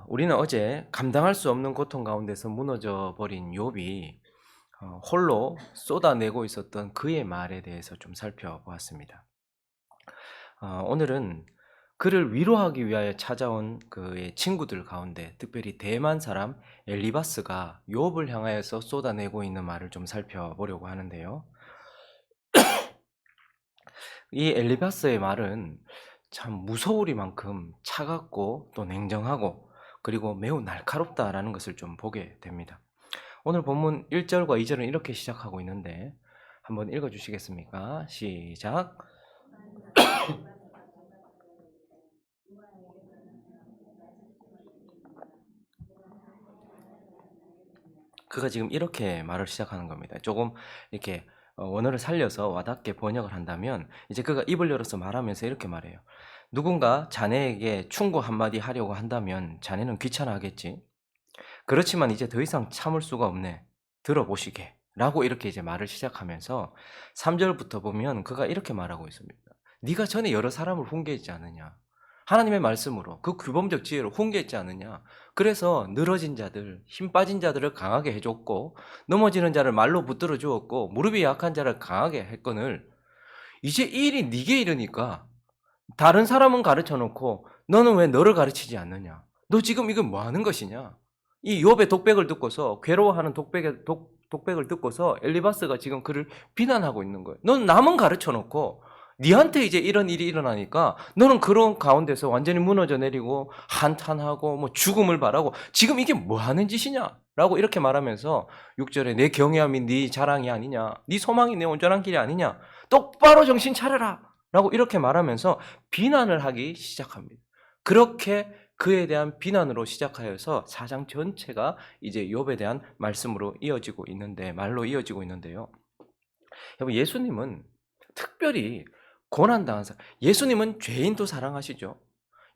우리는 어제 감당할 수 없는 고통 가운데서 무너져 버린 욥이 홀로 쏟아내고 있었던 그의 말에 대해서 좀 살펴보았습니다. 오늘은 그를 위로하기 위하여 찾아온 그의 친구들 가운데 특별히 대만 사람 엘리바스가 욥을 향하여서 쏟아내고 있는 말을 좀 살펴보려고 하는데요. 이 엘리바스의 말은 참 무서우리만큼 차갑고 또 냉정하고 그리고 매우 날카롭다라는 것을 좀 보게 됩니다. 오늘 본문 1절과 2절은 이렇게 시작하고 있는데 한번 읽어 주시겠습니까? 시작. 그가 지금 이렇게 말을 시작하는 겁니다. 조금 이렇게 원어를 살려서 와닿게 번역을 한다면 이제 그가 입을 열어서 말하면서 이렇게 말해요. 누군가 자네에게 충고 한마디 하려고 한다면 자네는 귀찮아하겠지. 그렇지만 이제 더 이상 참을 수가 없네. 들어보시게. 라고 이렇게 이제 말을 시작하면서 3절부터 보면 그가 이렇게 말하고 있습니다. 네가 전에 여러 사람을 훈계했지 않느냐. 하나님의 말씀으로 그 규범적 지혜로 훈계했지 않느냐. 그래서 늘어진 자들, 힘 빠진 자들을 강하게 해줬고 넘어지는 자를 말로 붙들어 주었고 무릎이 약한 자를 강하게 했거늘 이제 이 일이 네게 이르니까 다른 사람은 가르쳐 놓고 너는 왜 너를 가르치지 않느냐? 너 지금 이거 뭐 하는 것이냐? 이 욥의 독백을 듣고서 괴로워하는 독백을 듣고서 엘리바스가 지금 그를 비난하고 있는 거예요. 넌 남은 가르쳐 놓고 니한테 이제 이런 일이 일어나니까 너는 그런 가운데서 완전히 무너져 내리고 한탄하고 뭐 죽음을 바라고 지금 이게 뭐 하는 짓이냐? 라고 이렇게 말하면서 6절에 내 경외함이 네 자랑이 아니냐? 네 소망이 내 온전한 길이 아니냐? 똑바로 정신 차려라! 라고 이렇게 말하면서 비난을 하기 시작합니다. 그렇게 그에 대한 비난으로 시작하여서 4장 전체가 이제 욥에 대한 말씀으로 이어지고 있는데 말로 이어지고 있는데요. 여러분 예수님은 특별히 고난당한 사람, 예수님은 죄인도 사랑하시죠.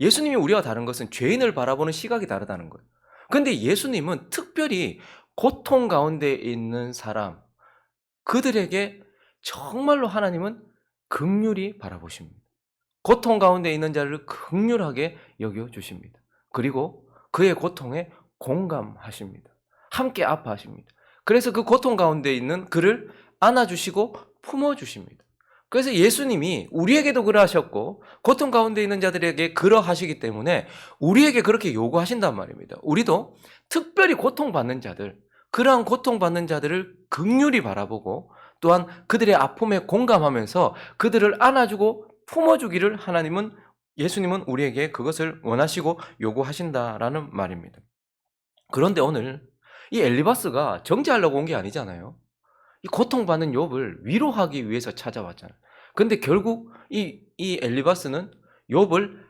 예수님이 우리와 다른 것은 죄인을 바라보는 시각이 다르다는 거예요. 그런데 예수님은 특별히 고통 가운데 있는 사람, 그들에게 정말로 하나님은 긍휼히 바라보십니다. 고통 가운데 있는 자를 긍휼하게 여겨주십니다. 그리고 그의 고통에 공감하십니다. 함께 아파하십니다. 그래서 그 고통 가운데 있는 그를 안아주시고 품어주십니다. 그래서 예수님이 우리에게도 그러하셨고 고통 가운데 있는 자들에게 그러하시기 때문에 우리에게 그렇게 요구하신단 말입니다. 우리도 특별히 고통받는 자들, 그러한 고통받는 자들을 긍휼히 바라보고 또한 그들의 아픔에 공감하면서 그들을 안아주고 품어주기를 예수님은 우리에게 그것을 원하시고 요구하신다라는 말입니다. 그런데 오늘 이 엘리바스가 정죄하려고 온 게 아니잖아요. 이 고통받는 욥을 위로하기 위해서 찾아왔잖아요. 근데 결국 이 엘리바스는 욥을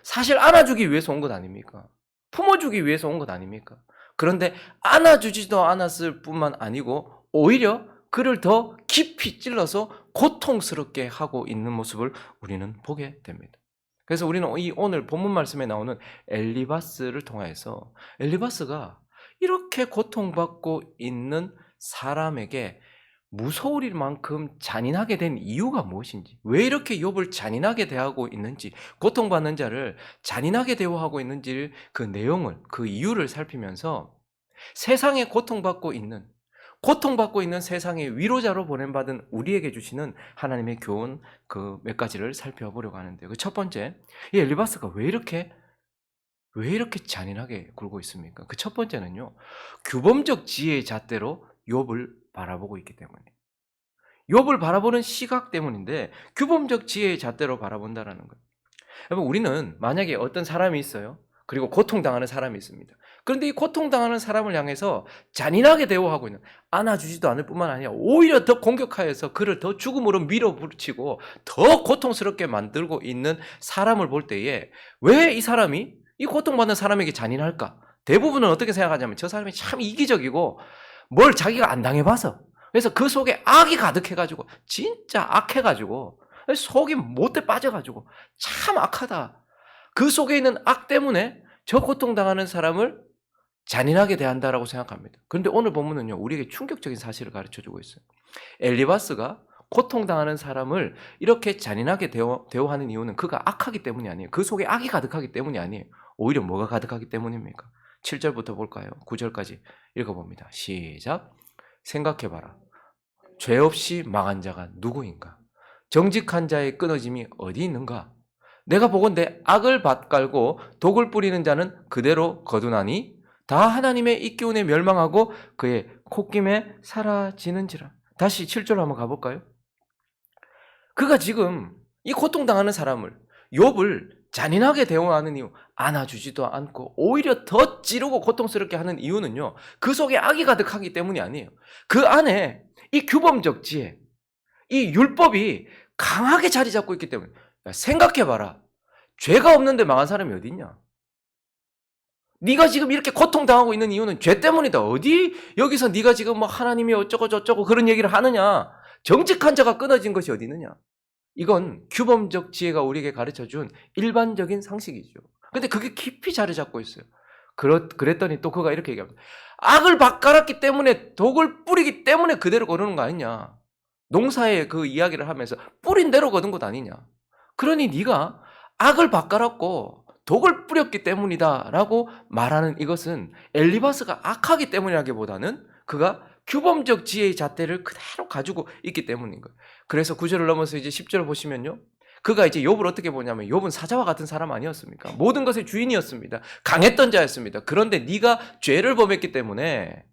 사실 안아주기 위해서 온 것 아닙니까? 품어주기 위해서 온 것 아닙니까? 그런데 안아주지도 않았을 뿐만 아니고 오히려 그를 더 깊이 찔러서 고통스럽게 하고 있는 모습을 우리는 보게 됩니다. 그래서 우리는 오늘 본문 말씀에 나오는 엘리바스를 통해서 엘리바스가 이렇게 고통받고 있는 사람에게 무서울 만큼 잔인하게 된 이유가 무엇인지, 왜 이렇게 욥을 잔인하게 대하고 있는지, 고통받는 자를 잔인하게 대우하고 있는지 그 내용을, 그 이유를 살피면서 세상에 고통받고 있는 세상의 위로자로 보냄받은 우리에게 주시는 하나님의 교훈 그 몇 가지를 살펴보려고 하는데, 그 첫 번째, 이 엘리바스가 왜 이렇게 잔인하게 굴고 있습니까? 그 첫 번째는요, 규범적 지혜의 잣대로 욥을 바라보고 있기 때문이에요. 욥을 바라보는 시각 때문인데 규범적 지혜의 잣대로 바라본다라는 거예요. 여러분 우리는 만약에 어떤 사람이 있어요. 그리고 고통당하는 사람이 있습니다. 그런데 이 고통당하는 사람을 향해서 잔인하게 대우하고 있는, 안아주지도 않을 뿐만 아니라 오히려 더 공격하여서 그를 더 죽음으로 밀어붙이고 더 고통스럽게 만들고 있는 사람을 볼 때에 왜 이 사람이 이 고통받는 사람에게 잔인할까? 대부분은 어떻게 생각하냐면 저 사람이 참 이기적이고 뭘 자기가 안 당해봐서, 그래서 그 속에 악이 가득해가지고 진짜 악해가지고 속이 못돼 빠져가지고 참 악하다. 그 속에 있는 악 때문에 저 고통당하는 사람을 잔인하게 대한다라고 생각합니다. 그런데 오늘 본문은요, 우리에게 충격적인 사실을 가르쳐주고 있어요. 엘리바스가 고통당하는 사람을 이렇게 잔인하게 대우하는 이유는 그가 악하기 때문이 아니에요. 그 속에 악이 가득하기 때문이 아니에요. 오히려 뭐가 가득하기 때문입니까? 7절부터 볼까요? 9절까지 읽어봅니다. 시작. 생각해봐라. 죄 없이 망한 자가 누구인가? 정직한 자의 끊어짐이 어디 있는가? 내가 보건대 악을 밭갈고 독을 뿌리는 자는 그대로 거두나니 다 하나님의 입기운에 멸망하고 그의 콧김에 사라지는지라. 다시 7절 한번 가볼까요? 그가 지금 이 고통당하는 사람을, 욥을 잔인하게 대우하는 이유, 안아주지도 않고 오히려 더 찌르고 고통스럽게 하는 이유는요, 그 속에 악이 가득하기 때문이 아니에요. 그 안에 이 규범적 지혜, 이 율법이 강하게 자리 잡고 있기 때문에. 생각해봐라. 죄가 없는데 망한 사람이 어디 있냐? 네가 지금 이렇게 고통당하고 있는 이유는 죄 때문이다. 어디 여기서 네가 지금 뭐 하나님이 어쩌고 저쩌고 그런 얘기를 하느냐? 정직한 자가 끊어진 것이 어디 있느냐? 이건 규범적 지혜가 우리에게 가르쳐준 일반적인 상식이죠. 근데 그게 깊이 자리 잡고 있어요. 그랬더니 또 그가 이렇게 얘기합니다. 악을 밭갈았기 때문에 독을 뿌리기 때문에 그대로 거두는 거 아니냐. 농사의 그 이야기를 하면서 뿌린 대로 거둔 것 아니냐. 그러니 네가 악을 밭갈았고 독을 뿌렸기 때문이다라고 말하는 이것은 엘리바스가 악하기 때문이라기보다는 그가 규범적 지혜의 잣대를 그대로 가지고 있기 때문인 거예요. 그래서 9절을 넘어서 이제 10절을 보시면요. 그가 이제 욥을 어떻게 보냐면 욥은 사자와 같은 사람 아니었습니까? 모든 것의 주인이었습니다. 강했던 자였습니다. 그런데 네가 죄를 범했기 때문에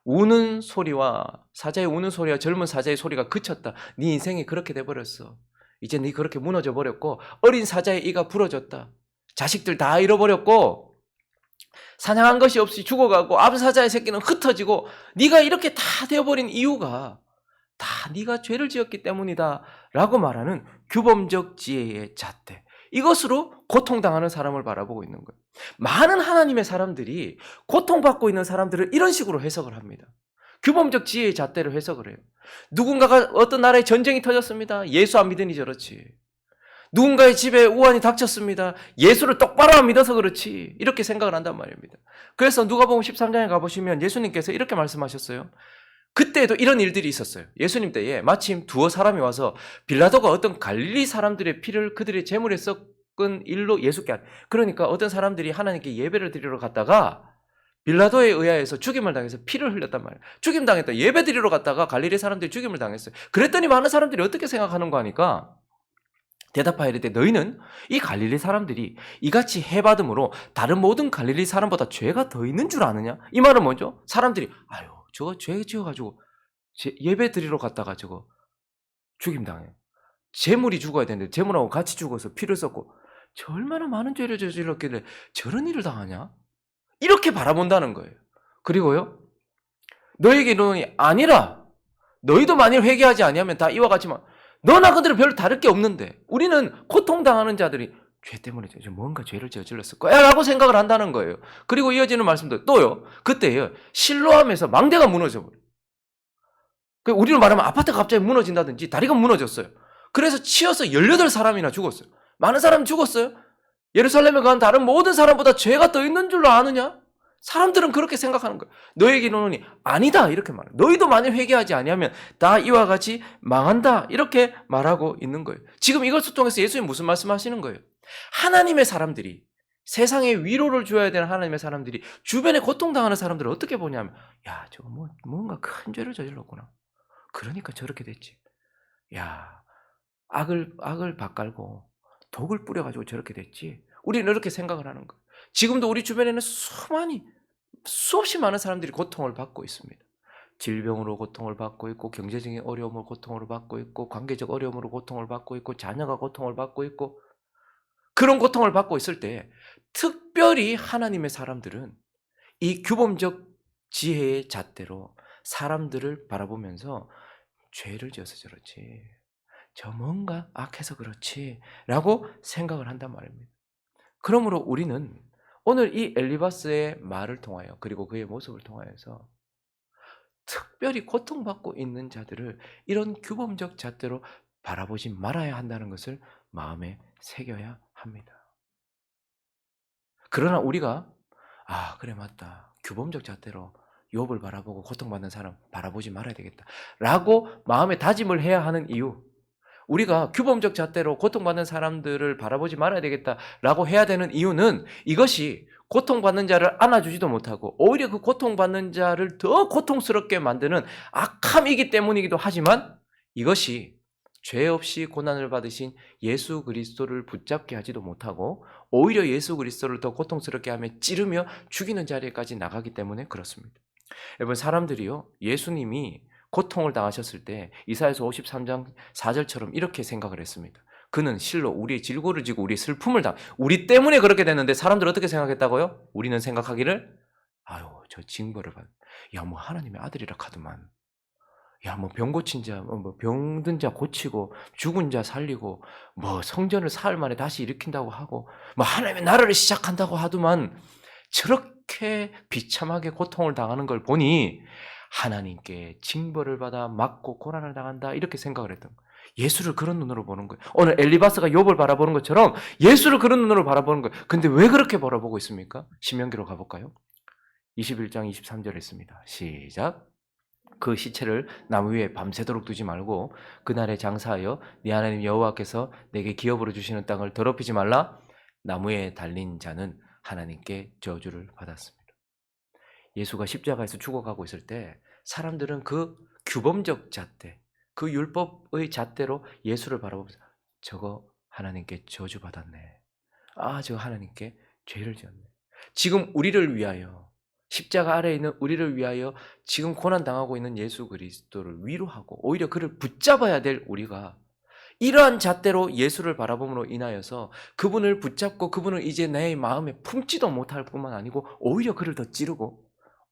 우는 소리와 사자의 우는 소리와 젊은 사자의 소리가 그쳤다. 네 인생이 그렇게 돼버렸어. 이제 네 그렇게 무너져 버렸고 어린 사자의 이가 부러졌다. 자식들 다 잃어버렸고 사냥한 것이 없이 죽어가고 암사자의 새끼는 흩어지고 네가 이렇게 다 되어버린 이유가 다 네가 죄를 지었기 때문이다 라고 말하는 규범적 지혜의 잣대. 이것으로 고통당하는 사람을 바라보고 있는 거예요. 많은 하나님의 사람들이 고통받고 있는 사람들을 이런 식으로 해석을 합니다. 규범적 지혜의 잣대로 해석을 해요. 누군가가 어떤 나라에 전쟁이 터졌습니다. 예수 안 믿으니 저렇지. 누군가의 집에 우환이 닥쳤습니다. 예수를 똑바로 안 믿어서 그렇지. 이렇게 생각을 한단 말입니다. 그래서 누가복음 13장에 가보시면 예수님께서 이렇게 말씀하셨어요. 그때에도 이런 일들이 있었어요. 예수님 때에 마침 두어 사람이 와서 빌라도가 어떤 갈릴리 사람들의 피를 그들의 제물에 섞은 일로 예수께 그러니까 어떤 사람들이 하나님께 예배를 드리러 갔다가 빌라도에 의하여서 죽임을 당해서 피를 흘렸단 말이에요. 죽임 당했다. 예배 드리러 갔다가 갈릴리 사람들이 죽임을 당했어요. 그랬더니 많은 사람들이 어떻게 생각하는 거 하니까 대답하여 이르되 너희는 이 갈릴리 사람들이 이같이 해받음으로 다른 모든 갈릴리 사람보다 죄가 더 있는 줄 아느냐? 이 말은 뭐죠? 사람들이 아유 저거 죄 지어가지고 예배 드리러 갔다가 저거 죽임당해. 재물이 죽어야 되는데 재물하고 같이 죽어서 피를 쏟고 저 얼마나 많은 죄를 저질렀길래 저런 일을 당하냐? 이렇게 바라본다는 거예요. 그리고요 너에게 이르노니 아니라 너희도 만일 회개하지 아니하면 다 이와 같지만 너나 그들은 별로 다를 게 없는데 우리는 고통당하는 자들이 죄 때문에 뭔가 죄를 저질렀을 거야 라고 생각을 한다는 거예요. 그리고 이어지는 말씀도 또요. 그때요. 실로암에서 망대가 무너져버려요. 우리는 말하면 아파트가 갑자기 무너진다든지 다리가 무너졌어요. 그래서 치여서 18사람이나 죽었어요. 많은 사람이 죽었어요. 예루살렘에 간 다른 모든 사람보다 죄가 더 있는 줄로 아느냐? 사람들은 그렇게 생각하는 거예요. 너에게 이르노니 아니다 이렇게 말해요. 너희도 만일 회개하지 아니하면 다 이와 같이 망한다 이렇게 말하고 있는 거예요. 지금 이것을 통해서 예수님 무슨 말씀하시는 거예요? 하나님의 사람들이 세상에 위로를 줘야 되는 하나님의 사람들이 주변에 고통당하는 사람들을 어떻게 보냐면 야 저거 뭔가 큰 죄를 저질렀구나. 그러니까 저렇게 됐지. 야 악을 밭갈고 독을 뿌려가지고 저렇게 됐지. 우리는 이렇게 생각을 하는 거예요. 지금도 우리 주변에는 수없이 많은 사람들이 고통을 받고 있습니다. 질병으로 고통을 받고 있고 경제적인 어려움으로 고통을 받고 있고 관계적 어려움으로 고통을 받고 있고 자녀가 고통을 받고 있고 그런 고통을 받고 있을 때 특별히 하나님의 사람들은 이 규범적 지혜의 잣대로 사람들을 바라보면서 죄를 지어서 저렇지 저 뭔가 악해서 그렇지 라고 생각을 한단 말입니다. 그러므로 우리는 오늘 이 엘리바스의 말을 통하여 그리고 그의 모습을 통하여서 특별히 고통받고 있는 자들을 이런 규범적 잣대로 바라보지 말아야 한다는 것을 마음에 새겨야 합니다. 그러나 우리가 그래 맞다. 규범적 잣대로 욥을 바라보고 고통받는 사람 바라보지 말아야 되겠다. 라고 마음에 다짐을 해야 하는 이유 우리가 규범적 잣대로 고통받는 사람들을 바라보지 말아야 되겠다라고 해야 되는 이유는 이것이 고통받는 자를 안아주지도 못하고 오히려 그 고통받는 자를 더 고통스럽게 만드는 악함이기 때문이기도 하지만 이것이 죄 없이 고난을 받으신 예수 그리스도를 붙잡게 하지도 못하고 오히려 예수 그리스도를 더 고통스럽게 하며 찌르며 죽이는 자리까지 나가기 때문에 그렇습니다. 여러분, 사람들이요, 예수님이 고통을 당하셨을 때 이사야서 53장 4절처럼 이렇게 생각을 했습니다. 그는 실로 우리의 질고를 지고 우리의 슬픔을 우리 때문에 그렇게 됐는데 사람들 어떻게 생각했다고요? 우리는 생각하기를 아유, 저 징벌을 받. 야, 뭐 하나님의 아들이라 카더만. 야, 뭐 병 고친 자, 뭐 병든 자 고치고 죽은 자 살리고 뭐 성전을 사흘 만에 다시 일으킨다고 하고 뭐 하나님의 나라를 시작한다고 하더만 저렇게 비참하게 고통을 당하는 걸 보니 하나님께 징벌을 받아 맞고 고난을 당한다 이렇게 생각을 했던 거예요. 예수를 그런 눈으로 보는 거예요. 오늘 엘리바스가 욥을 바라보는 것처럼 예수를 그런 눈으로 바라보는 거예요. 근데 왜 그렇게 바라보고 있습니까? 신명기로 가볼까요? 21장 23절에 있습니다. 시작. 그 시체를 나무 위에 밤새도록 두지 말고 그날에 장사하여 네 하나님 여호와께서 내게 기업으로 주시는 땅을 더럽히지 말라. 나무에 달린 자는 하나님께 저주를 받았습니다. 예수가 십자가에서 죽어가고 있을 때 사람들은 그 규범적 잣대, 그 율법의 잣대로 예수를 바라보면서 저거 하나님께 저주받았네. 아, 저거 하나님께 죄를 지었네. 지금 우리를 위하여 십자가 아래에 있는 우리를 위하여 지금 고난당하고 있는 예수 그리스도를 위로하고 오히려 그를 붙잡아야 될 우리가 이러한 잣대로 예수를 바라봄으로 인하여서 그분을 붙잡고 그분을 이제 내 마음에 품지도 못할 뿐만 아니고 오히려 그를 더 찌르고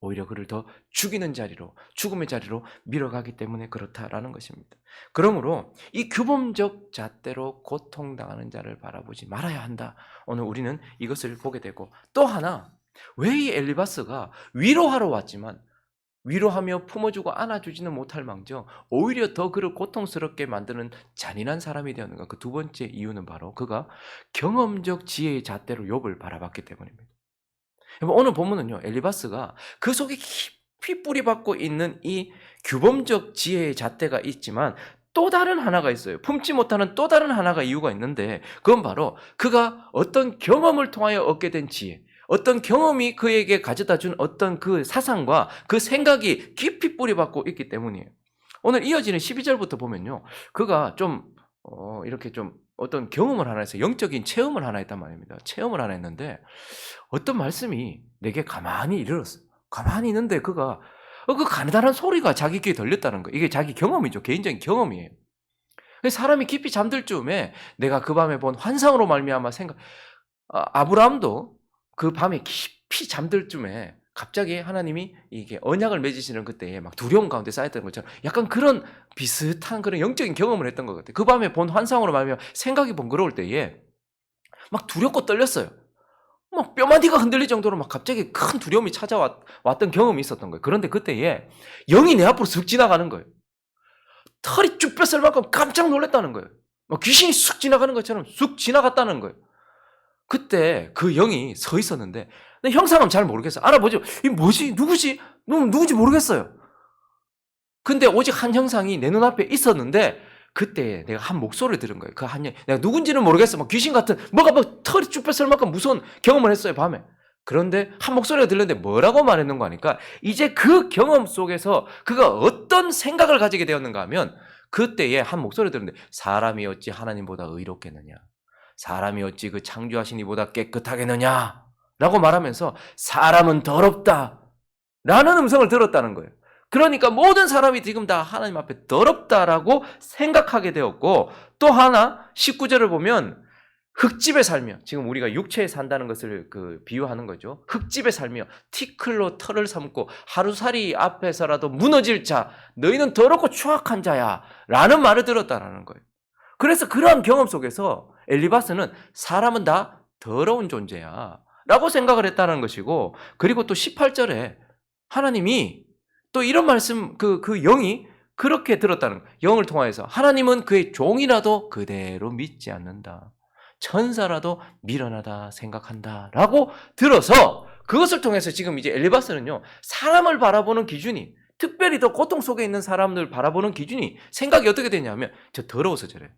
오히려 그를 더 죽이는 자리로, 죽음의 자리로 밀어가기 때문에 그렇다라는 것입니다. 그러므로 이 규범적 잣대로 고통당하는 자를 바라보지 말아야 한다. 오늘 우리는 이것을 보게 되고 또 하나, 왜 이 엘리바스가 위로하러 왔지만 위로하며 품어주고 안아주지는 못할 망정 오히려 더 그를 고통스럽게 만드는 잔인한 사람이 되었는가? 그 두 번째 이유는 바로 그가 경험적 지혜의 잣대로 욥을 바라봤기 때문입니다. 오늘 본문은요, 엘리바스가 그 속에 깊이 뿌리박고 있는 이 규범적 지혜의 잣대가 있지만 또 다른 하나가 있어요. 품지 못하는 또 다른 하나가 이유가 있는데 그건 바로 그가 어떤 경험을 통하여 얻게 된 지혜, 어떤 경험이 그에게 가져다 준 어떤 그 사상과 그 생각이 깊이 뿌리박고 있기 때문이에요. 오늘 이어지는 12절부터 보면요, 그가 좀 이렇게 좀 어떤 경험을 하나 했어요. 영적인 체험을 하나 했단 말입니다. 체험을 하나 했는데 어떤 말씀이 내게 가만히 이르렀어. 가만히 있는데 그가 그 가느다란 소리가 자기 귀에 들렸다는 거예요. 이게 자기 경험이죠. 개인적인 경험이에요. 사람이 깊이 잠들 즈음에 내가 그 밤에 본 환상으로 말미암아 아브라함도 그 밤에 깊이 잠들 즈음에 갑자기 하나님이 이게 언약을 맺으시는 그때에 막 두려움 가운데 쌓였던 것처럼 약간 그런 비슷한 그런 영적인 경험을 했던 것 같아요. 그 밤에 본 환상으로 말미암아 생각이 번거로울 때에 막 두렵고 떨렸어요. 막 뼈마디가 흔들릴 정도로 막 갑자기 큰 두려움이 찾아왔던 경험이 있었던 거예요. 그런데 그때에 영이 내 앞으로 슥 지나가는 거예요. 털이 쭉 뺐을 만큼 깜짝 놀랐다는 거예요. 막 귀신이 쑥 지나가는 것처럼 쑥 지나갔다는 거예요. 그때 그 영이 서 있었는데 형상은 잘 모르겠어요. 알아보죠. 이 뭐지? 누구지? 누군지 모르겠어요. 근데 오직 한 형상이 내 눈앞에 있었는데 그때 내가 한 목소리를 들은 거예요. 그 한 년, 내가 누군지는 모르겠어. 막 귀신 같은, 뭐가 막 털이 쭉 뺐을 만큼 무서운 경험을 했어요, 밤에. 그런데 한 목소리가 들렸는데 뭐라고 말했는가 하니까 이제 그 경험 속에서 그가 어떤 생각을 가지게 되었는가 하면 그때에 한 목소리를 들었는데 사람이 어찌 하나님보다 의롭겠느냐? 사람이 어찌 그 창조하신 이보다 깨끗하겠느냐? 라고 말하면서 사람은 더럽다. 라는 음성을 들었다는 거예요. 그러니까 모든 사람이 지금 다 하나님 앞에 더럽다라고 생각하게 되었고 또 하나 19절을 보면 흙집에 살며 지금 우리가 육체에 산다는 것을 비유하는 거죠. 흙집에 살며 티끌로 털을 삼고 하루살이 앞에서라도 무너질 자 너희는 더럽고 추악한 자야 라는 말을 들었다라는 거예요. 그래서 그러한 경험 속에서 엘리바스는 사람은 다 더러운 존재야 라고 생각을 했다는 것이고 그리고 또 18절에 하나님이 또 이런 말씀, 그 영이 그렇게 들었다는 거예요. 영을 통하여서 하나님은 그의 종이라도 그대로 믿지 않는다. 천사라도 미련하다 생각한다. 라고 들어서 그것을 통해서 지금 이제 엘리바스는요, 사람을 바라보는 기준이 특별히 더 고통 속에 있는 사람들 바라보는 기준이 생각이 어떻게 되냐면 저 더러워서 저래.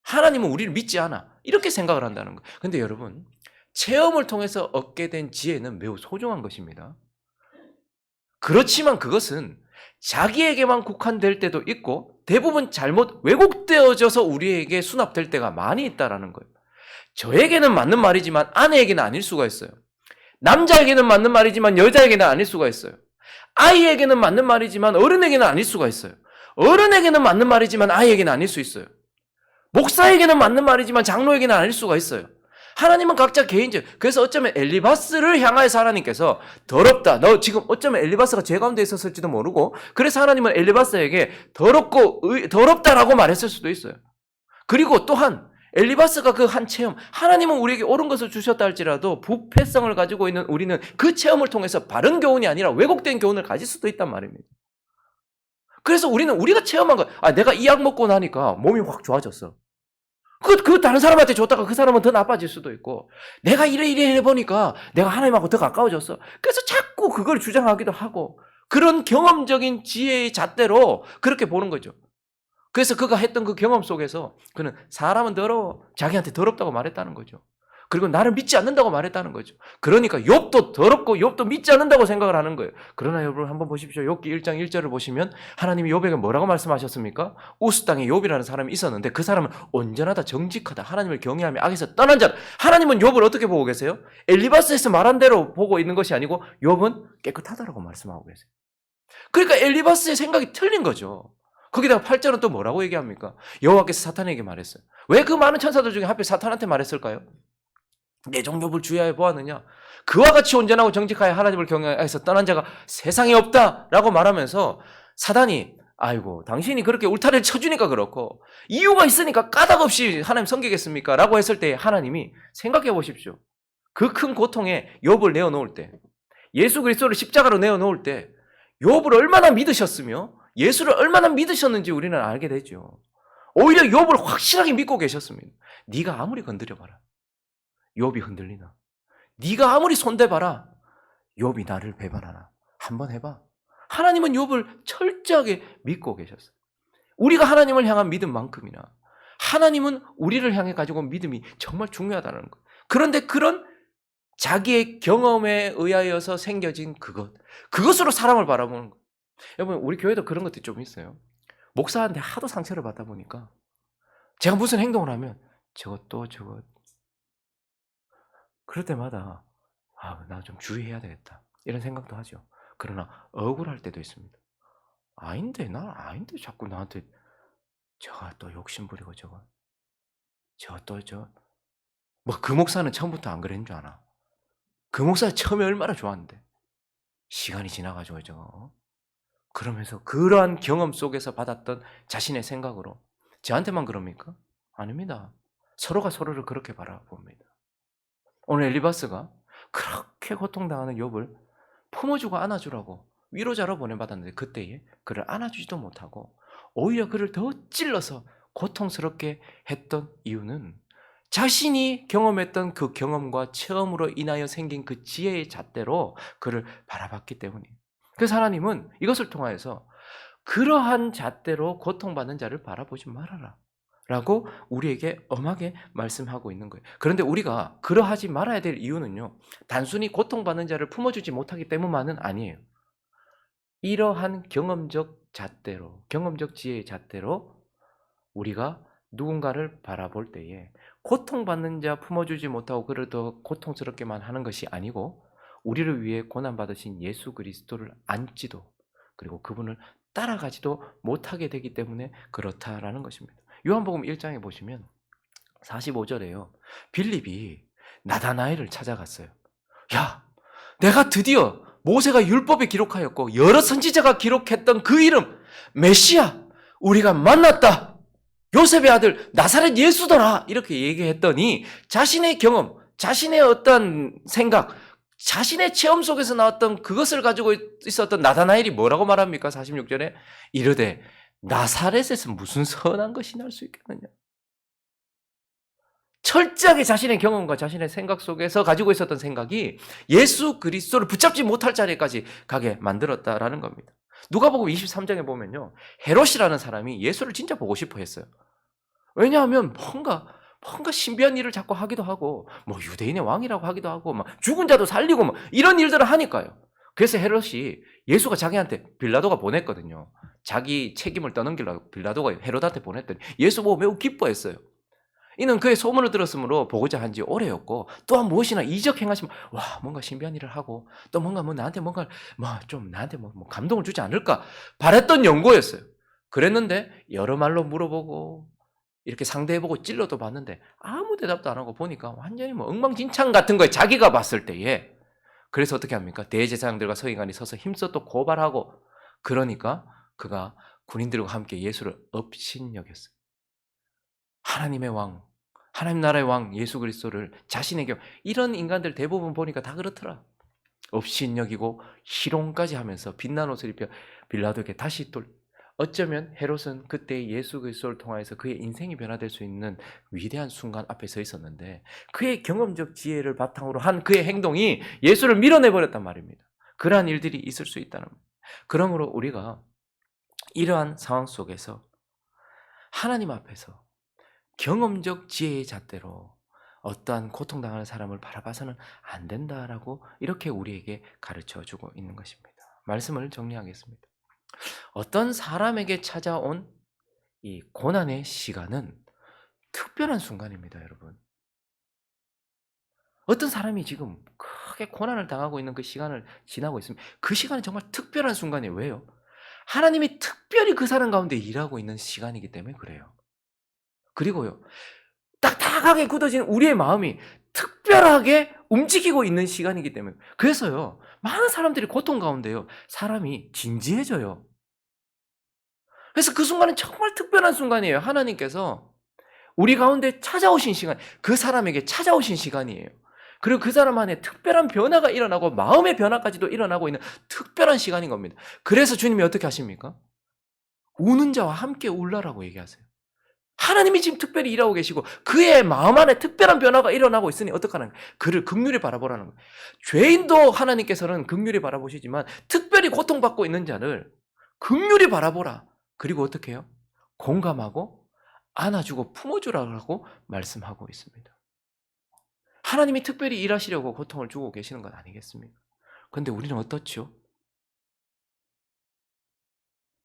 하나님은 우리를 믿지 않아. 이렇게 생각을 한다는 거예요. 근데 여러분, 체험을 통해서 얻게 된 지혜는 매우 소중한 것입니다. 그렇지만 그것은 자기에게만 국한될 때도 있고 대부분 잘못 왜곡되어져서 우리에게 수납될 때가 많이 있다는 거예요. 저에게는 맞는 말이지만 아내에게는 아닐 수가 있어요. 남자에게는 맞는 말이지만 여자에게는 아닐 수가 있어요. 아이에게는 맞는 말이지만 어른에게는 아닐 수가 있어요. 어른에게는 맞는 말이지만 아이에게는 아닐 수 있어요. 목사에게는 맞는 말이지만 장로에게는 아닐 수가 있어요. 하나님은 각자 개인적. 그래서 어쩌면 엘리바스를 향하여서 하나님께서 더럽다. 너 지금 어쩌면 엘리바스가 죄 가운데 있었을지도 모르고 그래서 하나님은 엘리바스에게 더럽다라고 말했을 수도 있어요. 그리고 또한 엘리바스가 그 한 체험, 하나님은 우리에게 옳은 것을 주셨다 할지라도 부패성을 가지고 있는 우리는 그 체험을 통해서 바른 교훈이 아니라 왜곡된 교훈을 가질 수도 있단 말입니다. 그래서 우리는 우리가 체험한 거, 내가 이 약 먹고 나니까 몸이 확 좋아졌어. 그 다른 사람한테 줬다가 그 사람은 더 나빠질 수도 있고, 내가 이래 해보니까 내가 하나님하고 더 가까워졌어. 그래서 자꾸 그걸 주장하기도 하고, 그런 경험적인 지혜의 잣대로 그렇게 보는 거죠. 그래서 그가 했던 그 경험 속에서 그는 사람은 더러워, 자기한테 더럽다고 말했다는 거죠. 그리고 나를 믿지 않는다고 말했다는 거죠. 그러니까 욥도 더럽고 욥도 믿지 않는다고 생각을 하는 거예요. 그러나 여러분 한번 보십시오. 욥기 1장 1절을 보시면 하나님이 욥에게 뭐라고 말씀하셨습니까? 우스 땅에 욥이라는 사람이 있었는데 그 사람은 온전하다, 정직하다, 하나님을 경외하며 악에서 떠난 자다. 하나님은 욥을 어떻게 보고 계세요? 엘리바스에서 말한 대로 보고 있는 것이 아니고 욥은 깨끗하다라고 말씀하고 계세요. 그러니까 엘리바스의 생각이 틀린 거죠. 거기다가 8절은 또 뭐라고 얘기합니까? 여호와께서 사탄에게 말했어요. 왜 그 많은 천사들 중에 하필 사탄한테 말했을까요? 내 종 욥을 주의하여 보았느냐? 그와 같이 온전하고 정직하여 하나님을 경외해서 떠난 자가 세상에 없다라고 말하면서 사단이 아이고 당신이 그렇게 울타리를 쳐주니까 그렇고 이유가 있으니까 까닭 없이 하나님 섬기겠습니까? 라고 했을 때 하나님이 생각해 보십시오. 그 큰 고통에 욥을 내어놓을 때 예수 그리스도를 십자가로 내어놓을 때 욥을 얼마나 믿으셨으며 예수를 얼마나 믿으셨는지 우리는 알게 되죠. 오히려 욥을 확실하게 믿고 계셨습니다. 네가 아무리 건드려봐라. 욥이 흔들리나? 네가 아무리 손대봐라. 욥이 나를 배반하나? 한번 해봐. 하나님은 욥을 철저하게 믿고 계셨어요. 우리가 하나님을 향한 믿음만큼이나 하나님은 우리를 향해 가지고 믿음이 정말 중요하다는 것. 그런데 그런 자기의 경험에 의하여서 생겨진 그것으로 사람을 바라보는 것. 여러분 우리 교회도 그런 것들이 좀 있어요. 목사한테 하도 상처를 받다 보니까 제가 무슨 행동을 하면 저것 그럴 때마다 나 좀 주의해야 되겠다 이런 생각도 하죠. 그러나 억울할 때도 있습니다. 아닌데 자꾸 나한테 저가 또 욕심 부리고 그 목사는 처음부터 안 그랬는 줄 아나? 그 목사 처음에 얼마나 좋았는데 시간이 지나가지고 그러면서 그러한 경험 속에서 받았던 자신의 생각으로 저한테만 그럽니까? 아닙니다. 서로가 서로를 그렇게 바라봅니다. 오늘 엘리바스가 그렇게 고통당하는 욥을 품어주고 안아주라고 위로자로 보내받았는데 그때에 그를 안아주지도 못하고 오히려 그를 더 찔러서 고통스럽게 했던 이유는 자신이 경험했던 그 경험과 체험으로 인하여 생긴 그 지혜의 잣대로 그를 바라봤기 때문이에요. 그래서 하나님은 이것을 통하여서 그러한 잣대로 고통받는 자를 바라보지 말아라 라고 우리에게 엄하게 말씀하고 있는 거예요. 그런데 우리가 그러하지 말아야 될 이유는요, 단순히 고통받는 자를 품어주지 못하기 때문만은 아니에요. 이러한 경험적 지혜의 잣대로 우리가 누군가를 바라볼 때에 고통받는 자 품어주지 못하고 그를 더 고통스럽게만 하는 것이 아니고 우리를 위해 고난받으신 예수 그리스도를 안지도 그리고 그분을 따라가지도 못하게 되기 때문에 그렇다라는 것입니다. 요한복음 1장에 보시면 45절에요. 빌립이 나다나엘을 찾아갔어요. 야, 내가 드디어 모세가 율법에 기록하였고 여러 선지자가 기록했던 그 이름 메시아 우리가 만났다. 요셉의 아들 나사렛 예수더라. 이렇게 얘기했더니 자신의 경험, 자신의 어떤 생각, 자신의 체험 속에서 나왔던 그것을 가지고 있었던 나다나엘이 뭐라고 말합니까? 46절에 이르되 나사렛에서 무슨 선한 것이 날 수 있겠느냐? 철저하게 자신의 경험과 자신의 생각 속에서 가지고 있었던 생각이 예수 그리스도를 붙잡지 못할 자리까지 가게 만들었다라는 겁니다. 누가복음 23장에 보면요, 헤롯이라는 사람이 예수를 진짜 보고 싶어 했어요. 왜냐하면 뭔가 신비한 일을 자꾸 하기도 하고, 뭐 유대인의 왕이라고 하기도 하고, 막 죽은 자도 살리고, 뭐 이런 일들을 하니까요. 그래서 헤롯이 예수가 자기한테 빌라도가 보냈거든요. 자기 책임을 떠넘기려고 빌라도가 헤롯한테 보냈더니 예수 보고 매우 기뻐했어요. 이는 그의 소문을 들었으므로 보고자 한 지 오래였고, 또한 무엇이나 이적 행하시면 와, 뭔가 신비한 일을 하고 또 뭔가 나한테 뭔가 좀 나한테 감동을 주지 않을까 바랬던 연고였어요. 그랬는데 여러 말로 물어보고 이렇게 상대해보고 찔러도 봤는데 아무 대답도 안 하고 보니까 완전히 엉망진창 같은 거예요. 자기가 봤을 때에. 그래서 어떻게 합니까? 대제사장들과 서기관이 서서 힘써 또 고발하고, 그러니까 그가 군인들과 함께 예수를 업신여겼어요. 하나님의 왕, 하나님 나라의 왕 예수 그리스도를 자신에게, 이런 인간들 대부분 보니까 다 그렇더라. 업신여기고 희롱까지 하면서 빛난 옷을 입혀 빌라도에게 다시 어쩌면 헤롯은 그때 예수 그리스도를 통하여서 그의 인생이 변화될 수 있는 위대한 순간 앞에 서 있었는데, 그의 경험적 지혜를 바탕으로 한 그의 행동이 예수를 밀어내버렸단 말입니다. 그러한 일들이 있을 수 있다는 겁니다. 그러므로 우리가 이러한 상황 속에서 하나님 앞에서 경험적 지혜의 잣대로 어떠한 고통당하는 사람을 바라봐서는 안 된다라고 이렇게 우리에게 가르쳐주고 있는 것입니다. 말씀을 정리하겠습니다. 어떤 사람에게 찾아온 이 고난의 시간은 특별한 순간입니다, 여러분. 어떤 사람이 지금 크게 고난을 당하고 있는 그 시간을 지나고 있습니다. 그 시간은 정말 특별한 순간이에요. 왜요? 하나님이 특별히 그 사람 가운데 일하고 있는 시간이기 때문에 그래요. 그리고요, 딱딱하게 굳어진 우리의 마음이 특별하게 움직이고 있는 시간이기 때문에, 그래서요, 많은 사람들이 고통 가운데요, 사람이 진지해져요. 그래서 그 순간은 정말 특별한 순간이에요. 하나님께서 우리 가운데 찾아오신 시간, 그 사람에게 찾아오신 시간이에요. 그리고 그 사람 안에 특별한 변화가 일어나고 마음의 변화까지도 일어나고 있는 특별한 시간인 겁니다. 그래서 주님이 어떻게 하십니까? 우는 자와 함께 울라라고 얘기하세요. 하나님이 지금 특별히 일하고 계시고 그의 마음 안에 특별한 변화가 일어나고 있으니 어떡하는 거예요? 그를 긍휼히 바라보라는 거예요. 죄인도 하나님께서는 긍휼히 바라보시지만 특별히 고통받고 있는 자를 긍휼히 바라보라. 그리고 어떻게 해요? 공감하고 안아주고 품어주라고 말씀하고 있습니다. 하나님이 특별히 일하시려고 고통을 주고 계시는 건 아니겠습니까? 그런데 우리는 어떻죠?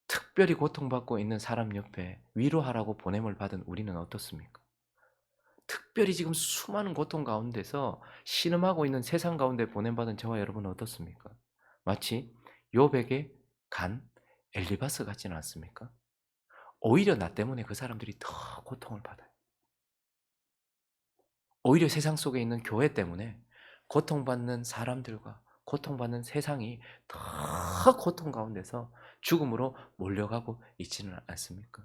특별히 고통받고 있는 사람 옆에 위로하라고 보냄을 받은 우리는 어떻습니까? 특별히 지금 수많은 고통 가운데서 신음하고 있는 세상 가운데 보냄받은 저와 여러분은 어떻습니까? 마치 욥에게 간 엘리바스 같지는 않습니까? 오히려 나 때문에 그 사람들이 더 고통을 받아요. 오히려 세상 속에 있는 교회 때문에 고통받는 사람들과 고통받는 세상이 더 고통 가운데서 죽음으로 몰려가고 있지는 않습니까?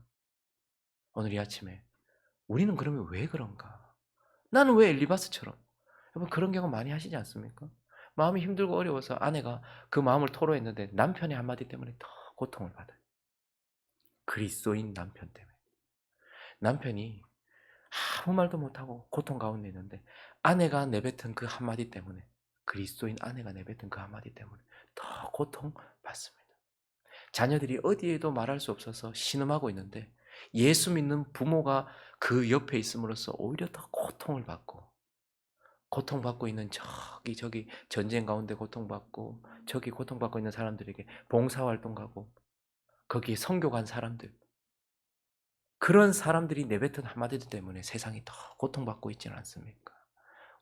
오늘 이 아침에 우리는 그러면 왜 그런가? 나는 왜 엘리바스처럼? 여러분, 그런 경험 많이 하시지 않습니까? 마음이 힘들고 어려워서 아내가 그 마음을 토로했는데 남편의 한마디 때문에 더 고통을 받아요. 그리스도인 남편 때문에. 남편이 아무 말도 못하고 고통 가운데 있는데 아내가 내뱉은 그 한마디 때문에, 그리스도인 아내가 내뱉은 그 한마디 때문에 더 고통받습니다. 자녀들이 어디에도 말할 수 없어서 신음하고 있는데 예수 믿는 부모가 그 옆에 있음으로써 오히려 더 고통을 받고, 고통받고 있는 저기 전쟁 가운데 고통받고 저기 고통받고 있는 사람들에게 봉사활동 가고 거기에 선교 간 사람들, 그런 사람들이 내뱉은 한마디들 때문에 세상이 더 고통받고 있지는 않습니까?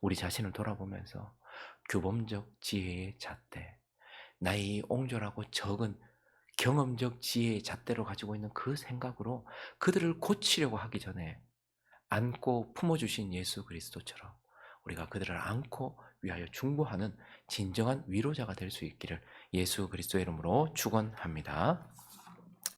우리 자신을 돌아보면서 규범적 지혜의 잣대, 나의 옹졸하고 적은 경험적 지혜의 잣대로 가지고 있는 그 생각으로 그들을 고치려고 하기 전에 안고 품어주신 예수 그리스도처럼 우리가 그들을 안고 위하여 중보하는 진정한 위로자가 될 수 있기를 예수 그리스도의 이름으로 축원합니다.